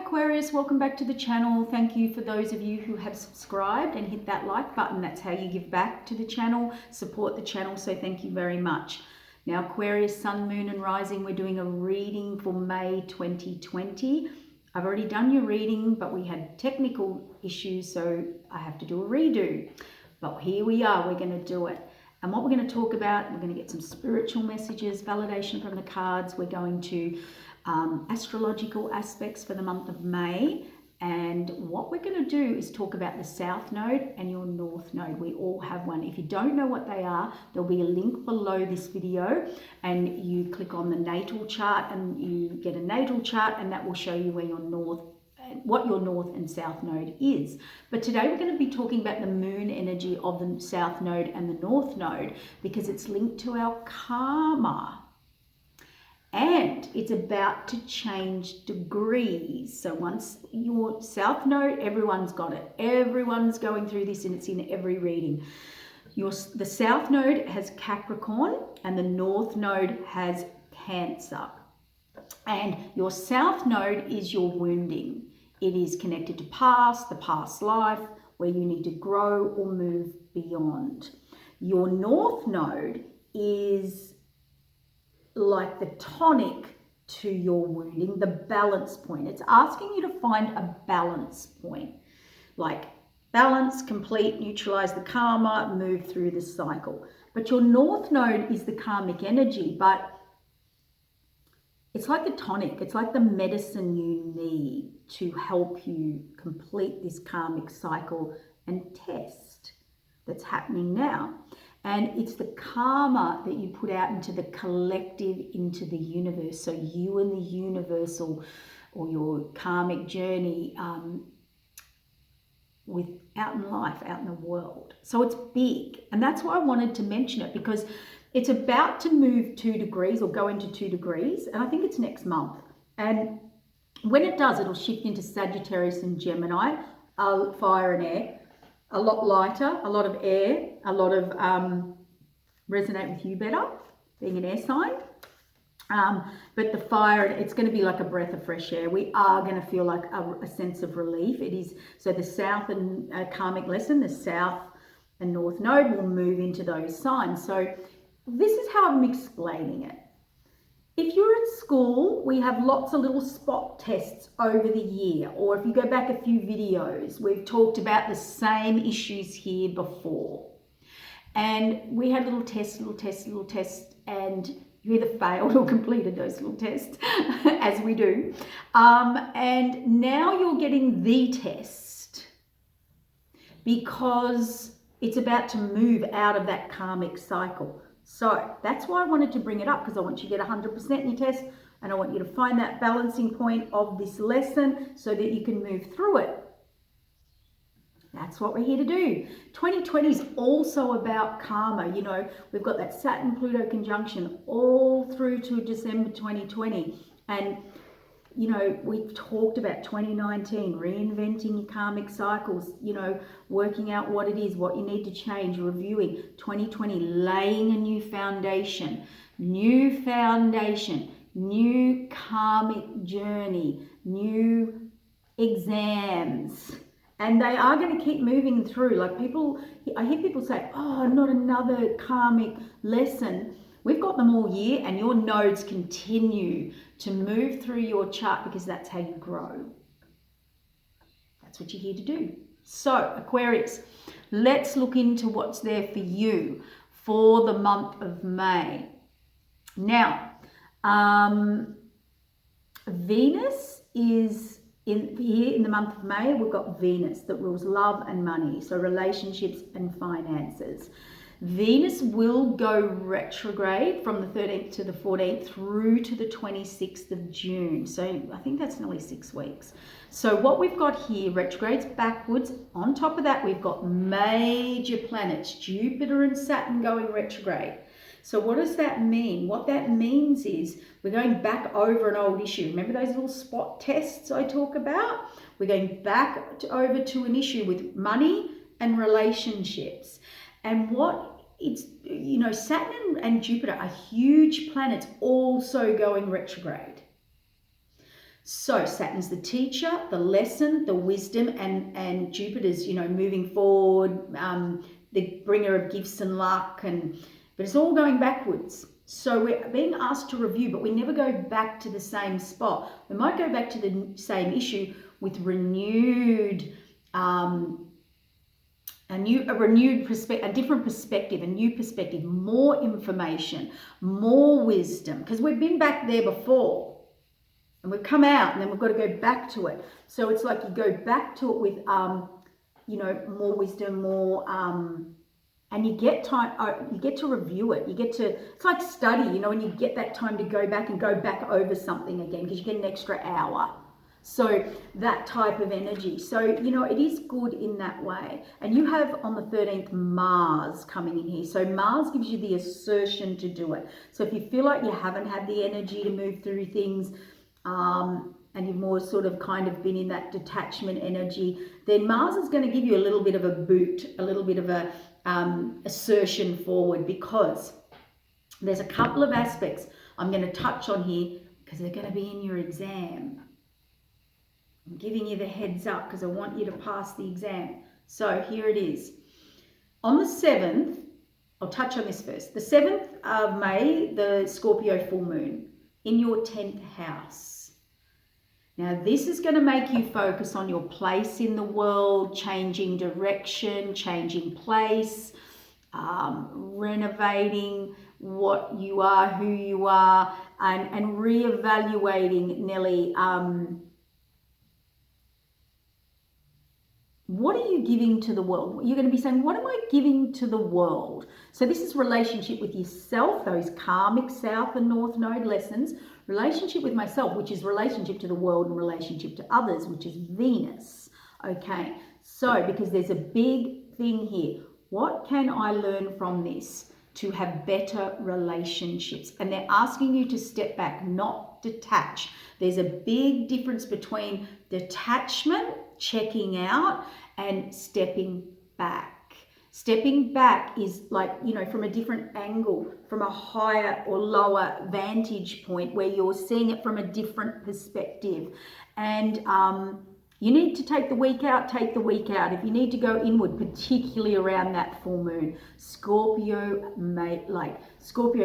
Aquarius, welcome back to the channel. Thank you for those of you who have subscribed and hit that like button. That's how you give back to the channel, support the channel, so thank you very much. Now Aquarius, Sun, Moon and Rising, we're doing a reading for May 2020. I've already done your reading, but we had technical issues, so I have to do a redo. But here we are, we're going to do it. And what we're going to talk about, we're going to get some spiritual messages, validation from the cards. We're going to astrological aspects for the month of May. And what we're going to do is talk about the South Node and your North Node. We all have one. If you don't know what they are, there'll be a link below this video and you click on the natal chart and you get a natal chart, and that will show you where your what your North and South Node is. But today we're going to be talking about the moon energy of the South Node and the North Node because it's linked to our karma. And it's about to change degrees. So once your South Node, everyone's got it. Everyone's going through this and it's in every reading. The South Node has Capricorn and the North Node has Cancer. And your South Node is your wounding. It is connected to the past life, where you need to grow or move beyond. Your North Node is like the tonic to your wounding, the balance point. It's asking you to find a balance point, like balance, complete, neutralize the karma, move through the cycle. But your North Node is the karmic energy, but it's like the tonic, it's like the medicine you need to help you complete this karmic cycle and test that's happening now. And it's the karma that you put out into the collective, into the universe. So you and the universal or your karmic journey out in life, out in the world. So it's big. And that's why I wanted to mention it, because it's about to move 2 degrees or go into 2 degrees. And I think it's next month. And when it does, it'll shift into Sagittarius and Gemini, fire and air. A lot lighter, a lot of air, a lot of resonate with you better, being an air sign. But the fire, it's going to be like a breath of fresh air. We are going to feel like a sense of relief. It is, so the South and karmic lesson, the South and North Node will move into those signs. So this is how I'm explaining it. If you're at school, we have lots of little spot tests over the year, or if you go back a few videos, we've talked about the same issues here before. And we had little tests, and you either failed or completed those little tests, as we do. And now you're getting the test because it's about to move out of that karmic cycle. So that's why I wanted to bring it up, because I want you to get 100% in your test, and I want you to find that balancing point of this lesson so that you can move through it. That's what we're here to do. 2020 is also about karma. You know, we've got that Saturn-Pluto conjunction all through to December 2020. And, you know, we've talked about 2019, reinventing your karmic cycles, you know, working out what it is, what you need to change, reviewing. 2020, laying a new foundation, new karmic journey, new exams. And they are going to keep moving through. Like I hear people say, oh, not another karmic lesson. We've got them all year, and your nodes continue to move through your chart because that's how you grow. That's what you're here to do. So, Aquarius, let's look into what's there for you for the month of May. Now, Venus is here in the month of May. We've got Venus that rules love and money, so relationships and finances. Venus will go retrograde from the 13th to the 14th through to the 26th of June. So I think that's nearly 6 weeks. So what we've got here, retrogrades backwards. On top of that, we've got major planets, Jupiter and Saturn going retrograde. So what does that mean? What that means is we're going back over an old issue. Remember those little spot tests I talk about? We're going back over to an issue with money and relationships. And you know, Saturn and Jupiter are huge planets also going retrograde. So Saturn's the teacher, the lesson, the wisdom, and Jupiter's, moving forward, the bringer of gifts and luck, but it's all going backwards. So we're being asked to review, but we never go back to the same spot. We might go back to the same issue with renewed, a different perspective, a new perspective, more information, more wisdom, because we've been back there before. And we've come out, and then we've got to go back to it. So it's like you go back to it with, more wisdom, more, and you get time. You get to review it. It's like study, when you get that time to go back over something again, because you get an extra hour. So that type of energy. So, it is good in that way. And you have on the 13th Mars coming in here. So Mars gives you the assertion to do it. So if you feel like you haven't had the energy to move through things, and you've more sort of kind of been in that detachment energy, then Mars is going to give you a little bit of a boot, a little bit of a assertion forward, because there's a couple of aspects I'm going to touch on here because they're going to be in your exam. I'm giving you the heads up because I want you to pass the exam. So here it is. On the 7th, I'll touch on this first. The 7th of May, the Scorpio full moon in your 10th house. Now, this is going to make you focus on your place in the world, changing direction, changing place, renovating what you are, who you are, and reevaluating, Nelly, what are you giving to the world? You're going to be saying, what am I giving to the world? So this is relationship with yourself, those karmic South and North Node lessons, relationship with myself, which is relationship to the world, and relationship to others, which is Venus. Okay, so because there's a big thing here. What can I learn from this to have better relationships? And they're asking you to step back, not detach. There's a big difference between detachment, checking out, and stepping back. Stepping back is like, from a different angle, from a higher or lower vantage point where you're seeing it from a different perspective. And you need to take the week out, take the week out. If you need to go inward, particularly around that full moon. Scorpio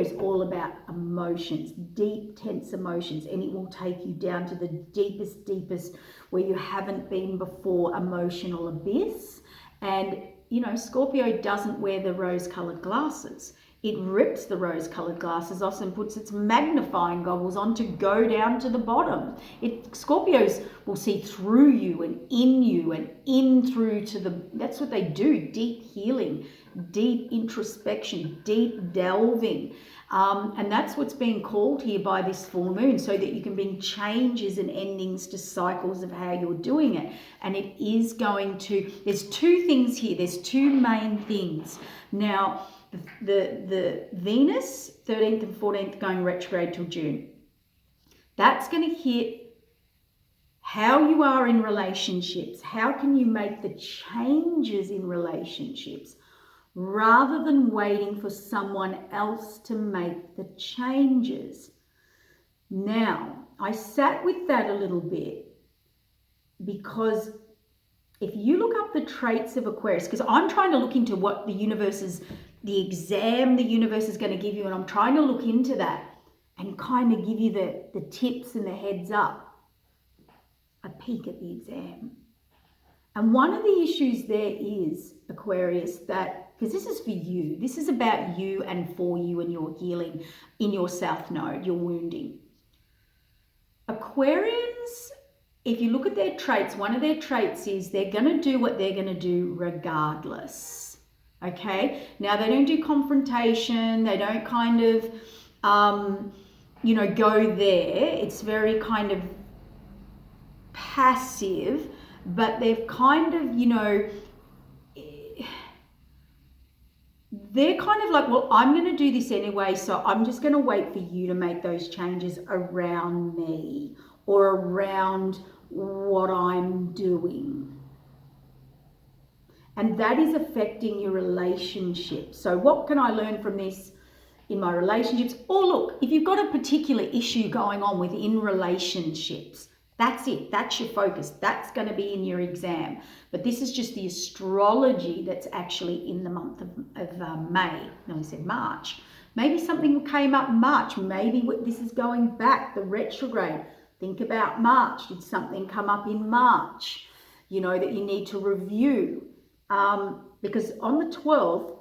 is all about emotions, deep, tense emotions, and it will take you down to the deepest where you haven't been before, emotional abyss. And Scorpio doesn't wear the rose-colored glasses. It rips the rose-colored glasses off and puts its magnifying goggles on to go down to the bottom. Scorpios will see through you and in through to that's what they do, deep healing, deep introspection, deep delving. And that's what's being called here by this full moon, so that you can bring changes and endings to cycles of how you're doing it. And it is going to, there's two things here. There's two main things. Now, the Venus, 13th and 14th, going retrograde till June. That's going to hit how you are in relationships. How can you make the changes in relationships rather than waiting for someone else to make the changes? Now, I sat with that a little bit because if you look up the traits of Aquarius, because I'm trying to look into what the universe is, the exam the universe is going to give you, and I'm trying to look into that and kind of give you the tips and the heads up, a peek at the exam. And one of the issues there is, Aquarius, that, because this is for you, this is about you and for you and your healing in your South Node, your wounding. Aquarians, if you look at their traits, one of their traits is they're going to do what they're going to do regardless. Okay, now they don't do confrontation, they don't kind of, go there. It's very kind of passive, but they've kind of, they're kind of like, well, I'm going to do this anyway, so I'm just going to wait for you to make those changes around me or around what I'm doing. And that is affecting your relationship. So what can I learn from this in my relationships? Or look, if you've got a particular issue going on within relationships, That's it. That's your focus. That's going to be in your exam. But this is just the astrology that's actually in the month of May. No, I said March. Maybe something came up March. Maybe this is going back, the retrograde. Think about March. Did something come up in March, you know, that you need to review? Because on the 12th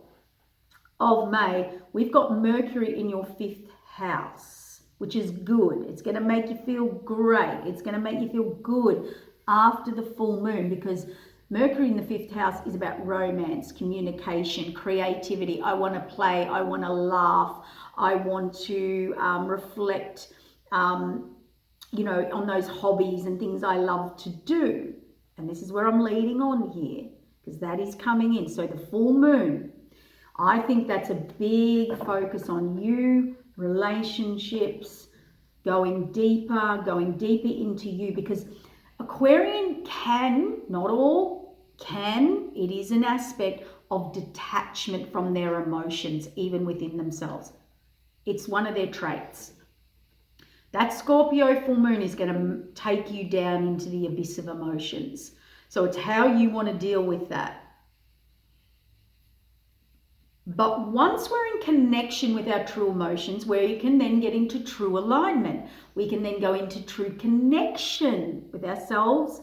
of May, we've got Mercury in your 5th house, which is good. It's going to make you feel great. It's going to make you feel good after the full moon, because Mercury in the 5th house is about romance, communication, creativity. I want to play. I want to laugh. I want to reflect, you know, on those hobbies and things I love to do. And this is where I'm leading on here, because that is coming in. So the full moon, I think that's a big focus on you, relationships, going deeper into you, because Aquarian can, not all, can, it is an aspect of detachment from their emotions, even within themselves. It's one of their traits. That Scorpio full moon is going to take you down into the abyss of emotions. So it's how you want to deal with that. But once we're in connection with our true emotions, where you can then get into true alignment, we can then go into true connection with ourselves,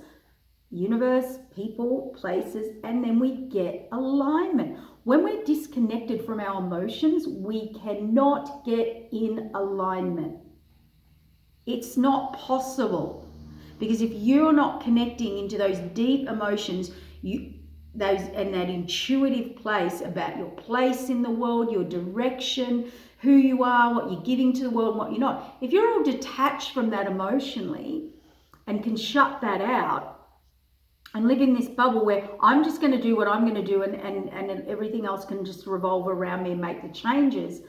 universe, people, places, and then we get alignment. When we're disconnected from our emotions, we cannot get in alignment. It's not possible, because if you're not connecting into those deep emotions, and that intuitive place about your place in the world, your direction, who you are, what you're giving to the world, and what you're not. If you're all detached from that emotionally and can shut that out and live in this bubble where I'm just going to do what I'm going to do and everything else can just revolve around me and make the changes,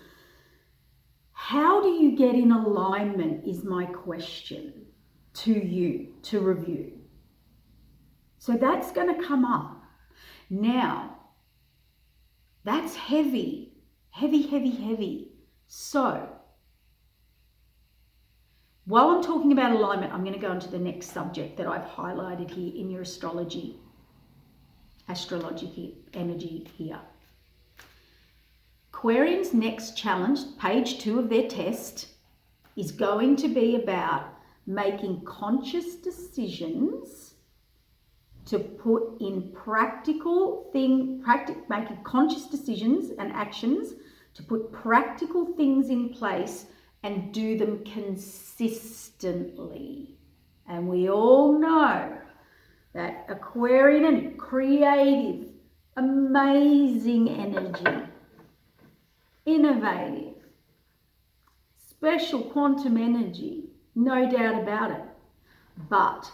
how do you get in alignment is my question to you to review. So that's going to come up. Now, that's heavy. So, while I'm talking about alignment, I'm going to go into the next subject that I've highlighted here in your astrology energy here. Aquarian's next challenge, page 2 of their test, is going to be about making conscious decisions to put in making conscious decisions and actions to put practical things in place and do them consistently. And we all know that Aquarian and creative, amazing energy, innovative, special quantum energy, no doubt about it. But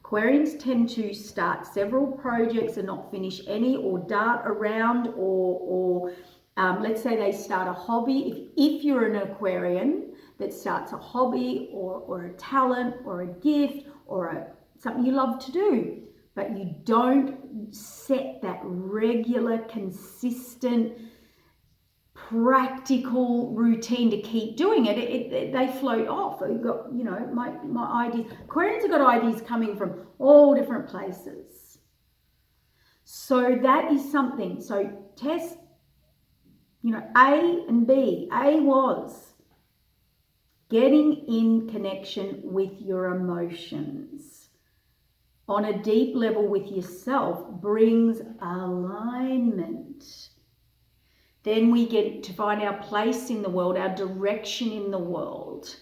Aquarians tend to start several projects and not finish any, or dart around, or let's say they start a hobby. If you're an Aquarian that starts a hobby or a talent or a gift or something you love to do, but you don't set that regular, consistent, practical routine to keep doing it, they float off. You've got, you know, my ideas. Aquarians have got ideas coming from all different places. So that is something. So test, you know, A and B. A was getting in connection with your emotions on a deep level with yourself brings alignment. Then we get to find our place in the world, our direction in the world.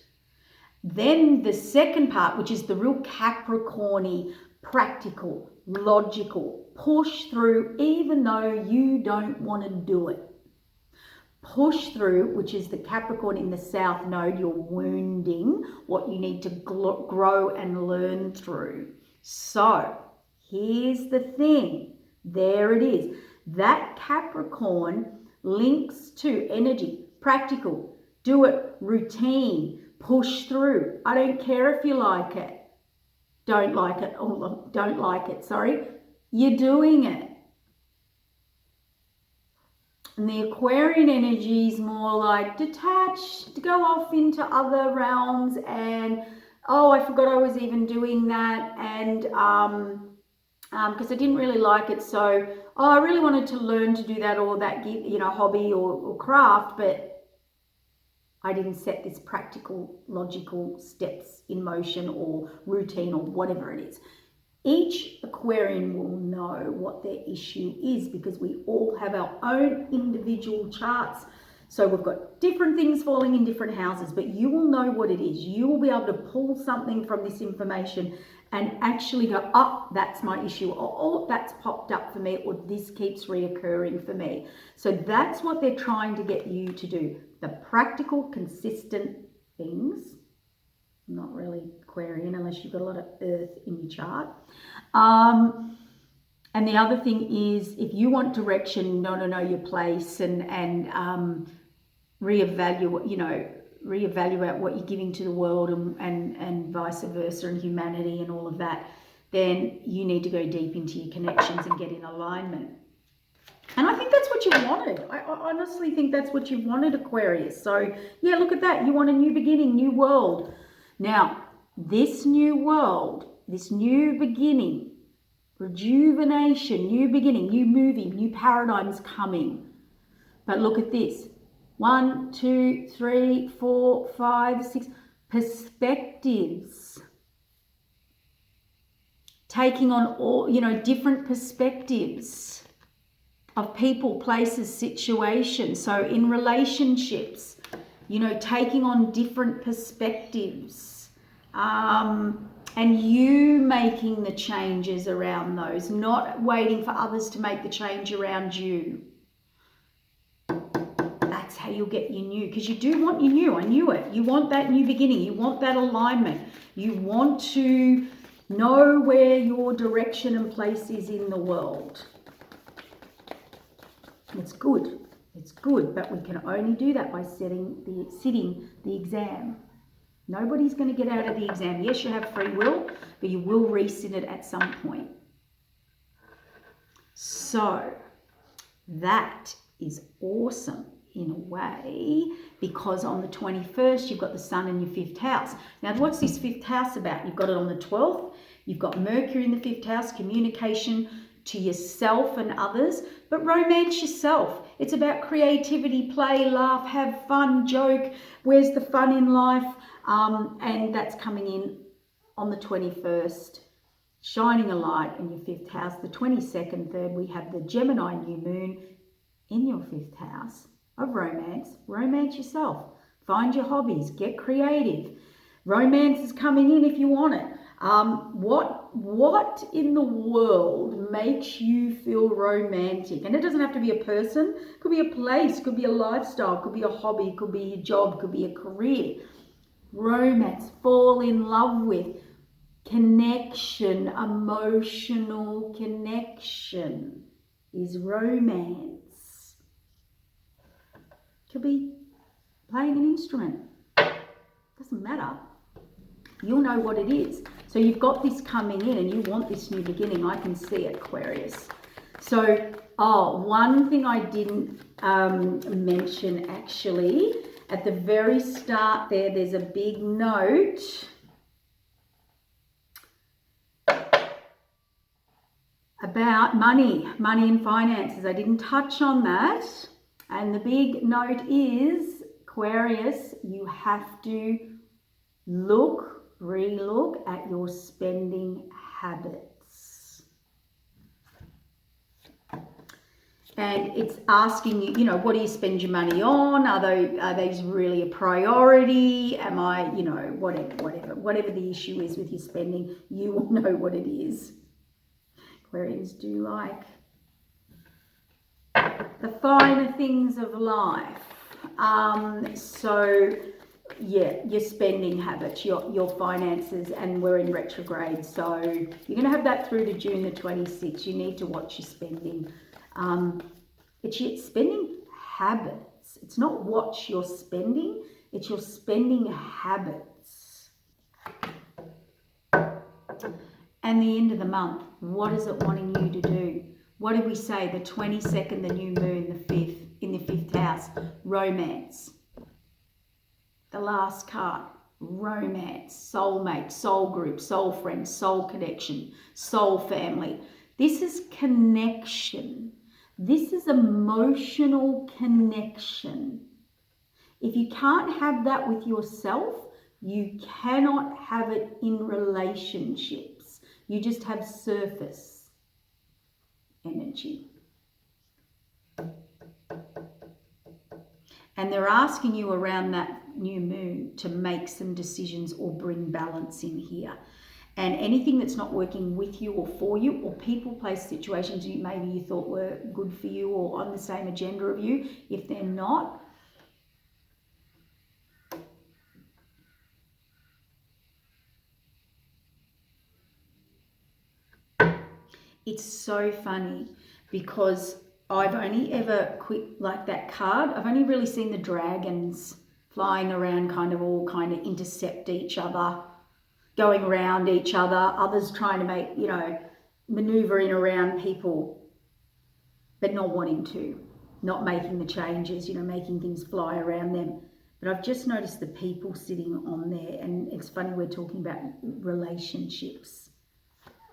Then the second part, which is the real Capricorn-y, practical, logical, push through even though you don't want to do it. Push through, which is the Capricorn in the South Node, you're wounding what you need to grow and learn through. So here's the thing. There it is. That Capricorn links to energy, practical, do it, routine, push through. I don't care if you like it, don't like it, sorry. You're doing it. And the Aquarian energy is more like detached, to go off into other realms and oh, I forgot I was even doing that, and because I didn't really like it, so oh, I really wanted to learn to do that or that, you know, hobby or craft, but I didn't set this practical, logical steps in motion or routine or whatever it is. Each Aquarian will know what their issue is because we all have our own individual charts. So we've got different things falling in different houses, but you will know what it is. You will be able to pull something from this information and actually go, oh, that's my issue, or oh, that's popped up for me, or this keeps reoccurring for me. So that's what they're trying to get you to do. The practical, consistent things. Not really Aquarian unless you've got a lot of earth in your chart. And the other thing is, if you want direction, know your place and reevaluate, you know, reevaluate what you're giving to the world and vice versa, and humanity and all of that, then you need to go deep into your connections and get in alignment. And I think that's what you wanted. I honestly think that's what you wanted, Aquarius. So yeah, look at that. You want a new beginning, new world. Now, this new world, this new beginning, rejuvenation, new beginning, new movie, new paradigms coming. But look at this. 1, 2, 3, 4, 5, 6 perspectives. Taking on all, you know, different perspectives of people, places, situations. So in relationships, you know, taking on different perspectives, and you making the changes around those, not waiting for others to make the change around you. That's how you'll get your new, because you do want your new. I knew it. You want that new beginning. You want that alignment. You want to know where your direction and place is in the world. It's good. It's good, but we can only do that by sitting the exam. Nobody's going to get out of the exam. Yes, you have free will, but you will resit it at some point. So that is awesome in a way, because on the 21st, you've got the sun in your 5th house. Now, what's this 5th house about? You've got it on the 12th. You've got Mercury in the 5th house, communication to yourself and others, but romance yourself. It's about creativity, play, laugh, have fun, joke. Where's the fun in life? And that's coming in on the 21st, shining a light in your 5th house. The 22nd, 3rd, we have the Gemini new moon in your 5th house of romance. Romance yourself. Find your hobbies. Get creative. Romance is coming in if you want it. What in the world makes you feel romantic? And it doesn't have to be a person. It could be a place, could be a lifestyle, could be a hobby, could be a job, could be a career. Romance, fall in love with, connection, emotional connection is romance. Could be playing an instrument. Doesn't matter. You'll know what it is. So you've got this coming in and you want this new beginning. I can see it, Aquarius. So, one thing I didn't mention actually, at the very start there's a big note about money and finances. I didn't touch on that. And the big note is, Aquarius, you have to relook at your spending habits. And it's asking you, what do you spend your money on? Are these really a priority? Am I, whatever the issue is with your spending, you will know what it is. Aquarians do like the finer things of life. Your spending habits, your finances, and we're in retrograde, so you're going to have that through to June the 26th. You need to watch your spending. It's your spending habits. It's not what you're spending, it's your spending habits. And the end of the month, what is it wanting you to do? What did we say? The 22nd, the new moon, the 5th, in the 5th house, romance. The last card, romance, soulmate, soul group, soul friend, soul connection, soul family. This is connection. This is emotional connection. If you can't have that with yourself, you cannot have it in relationships. You just have surface energy. And they're asking you around that new moon to make some decisions or bring balance in here. And anything that's not working with you or for you, or people, place, situations maybe you thought were good for you or on the same agenda of you, if they're not, it's so funny because I've only ever like that card, I've only really seen the dragons flying around kind of intercept each other, going around each other, others trying to make, maneuvering around people, but not wanting to, not making the changes, making things fly around them. But I've just noticed the people sitting on there, and it's funny we're talking about relationships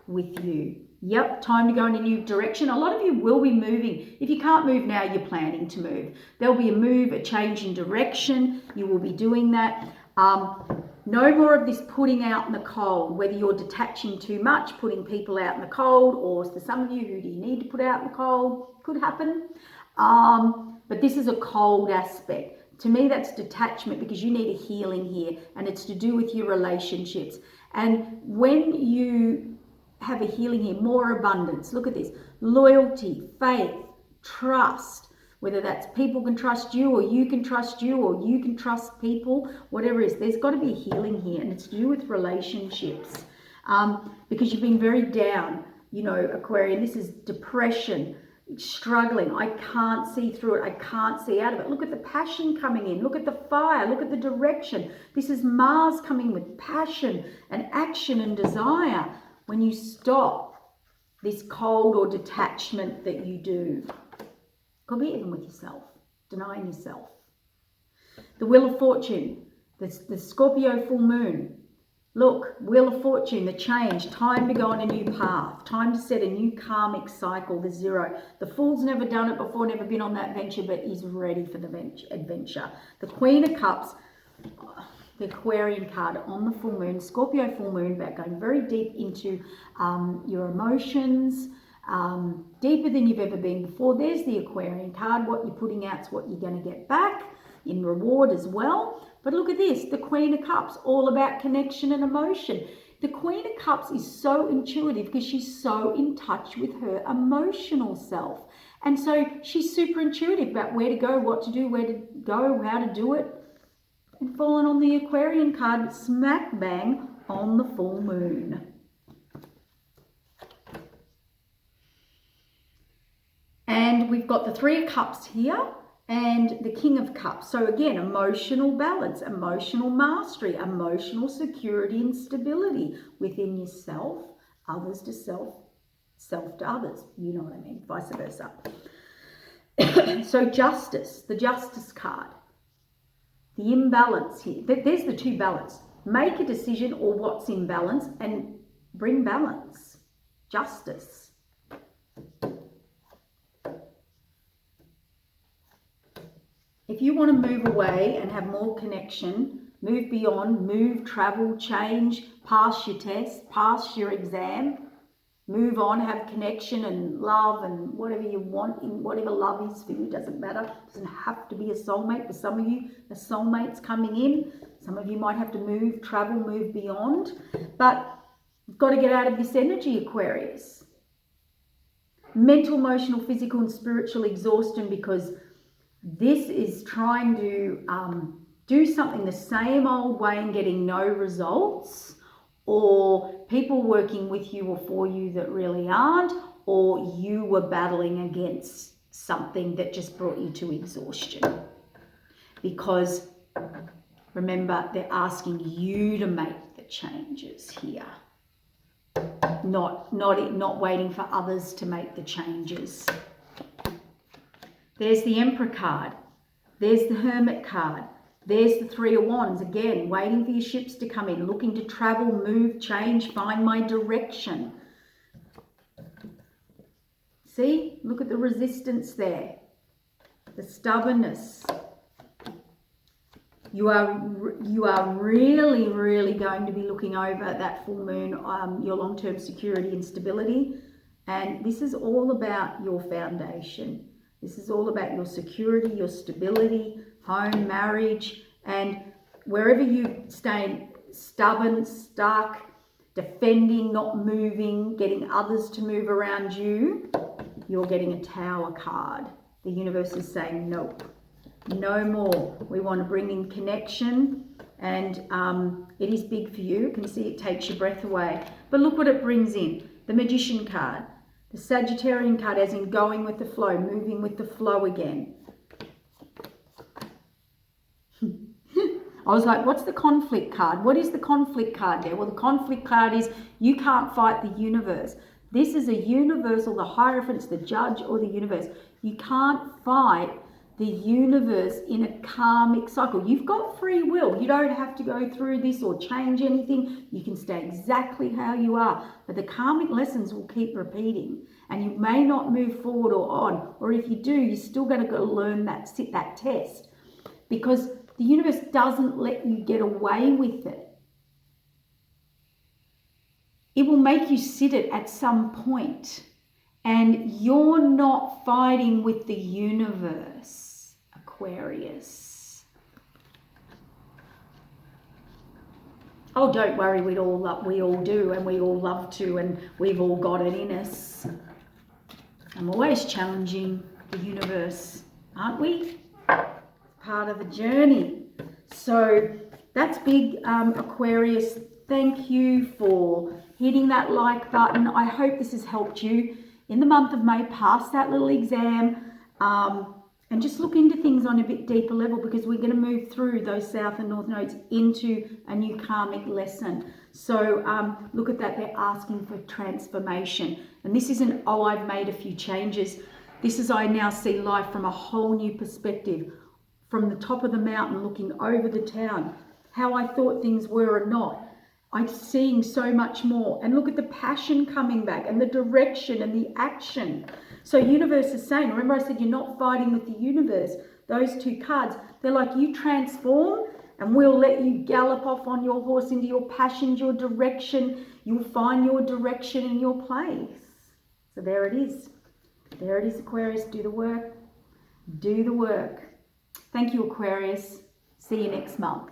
with you. Yep, time to go in a new direction. A lot of you will be moving. If you can't move now, you're planning to move. There'll be a move, a change in direction. You will be doing that. No more of this putting out in the cold, whether you're detaching too much, putting people out in the cold, or for some of you, who do you need to put out in the cold? Could happen. But this is a cold aspect. To me, that's detachment, because you need a healing here, and it's to do with your relationships. And when you have a healing here, more abundance. Look at this. Loyalty, faith, trust. Whether that's people can trust you, or you can trust you, or you can trust people, whatever it is, there's got to be healing here, and it's to do with relationships. Because you've been very down, Aquarian. This is depression, struggling. I can't see through it. I can't see out of it. Look at the passion coming in. Look at the fire. Look at the direction. This is Mars coming with passion and action and desire. When you stop this cold or detachment that you do, could be even with yourself, denying yourself. The Wheel of Fortune, the Scorpio full moon. Look, Wheel of Fortune, the change, time to go on a new path, time to set a new karmic cycle, the zero. The Fool's never done it before, never been on that venture, but is ready for the adventure. The Queen of Cups, the Aquarian card on the full moon, Scorpio full moon, about going very deep into your emotions, deeper than you've ever been before. There's the Aquarian card. What you're putting out is what you're going to get back in reward as well. But look at this, the Queen of Cups, all about connection and emotion. The Queen of Cups is so intuitive because she's so in touch with her emotional self. And so she's super intuitive about where to go, what to do, where to go, how to do it. And fallen on the Aquarian card, smack bang on the full moon. And we've got the Three of Cups here and the King of Cups. So again, emotional balance, emotional mastery, emotional security and stability within yourself, others to self, self to others. You know what I mean, vice versa. So justice, the Justice card. The imbalance here, there's the two balance. Make a decision or what's in balance and bring balance, justice. If you want to move away and have more connection, move beyond, move, travel, change, pass your test, pass your exam, move on, have connection and love and whatever you want, in whatever love is for you, doesn't matter. It doesn't have to be a soulmate. For some of you, a soulmate's coming in. Some of you might have to move, travel, move beyond. But you've got to get out of this energy, Aquarius. Mental, emotional, physical and spiritual exhaustion, because this is trying to do something the same old way and getting no results, or people working with you or for you that really aren't, or you were battling against something that just brought you to exhaustion. Because remember, they're asking you to make the changes here, not waiting for others to make the changes. There's the Emperor card. There's the Hermit card. There's the Three of Wands, again, waiting for your ships to come in, looking to travel, move, change, find my direction. See, look at the resistance there, the stubbornness. You are really, really going to be looking over that full moon, your long-term security and stability. And this is all about your foundation. This is all about your security, your stability, home, marriage, and wherever you stay stubborn, stuck, defending, not moving, getting others to move around you, you're getting a Tower card. The universe is saying, nope, no more. We want to bring in connection, and it is big for you. Can you see it takes your breath away? But look what it brings in. The Magician card, the Sagittarian card, as in going with the flow, moving with the flow again. I was like, what's the conflict card? What is the conflict card there? Well, the conflict card is you can't fight the universe. This is a universal, the Hierophant's the judge or the universe. You can't fight the universe in a karmic cycle. You've got free will. You don't have to go through this or change anything. You can stay exactly how you are. But the karmic lessons will keep repeating. And you may not move forward or on. Or if you do, you're still going to go learn that, sit that test. Because the universe doesn't let you get away with it. It will make you sit it at some point. And you're not fighting with the universe, Aquarius. Oh, don't worry, we all do, and we all love to, and we've all got it in us. I'm always challenging the universe, aren't we? Part of the journey. So that's big, Aquarius. Thank you for hitting that like button. I hope this has helped you in the month of May. Pass that little exam, and just look into things on a bit deeper level, because we're going to move through those south and north nodes into a new karmic lesson. So look at that. They're asking for transformation. And this isn't, oh, I've made a few changes. This is, I now see life from a whole new perspective, from the top of the mountain looking over the town, how I thought things were or not. I'm seeing so much more. And look at the passion coming back, and the direction and the action. So universe is saying, remember I said you're not fighting with the universe. Those two cards, they're like, you transform and we'll let you gallop off on your horse into your passions, your direction. You'll find your direction in your place. So there it is. There it is, Aquarius. Do the work. Do the work. Thank you, Aquarius. See you next month.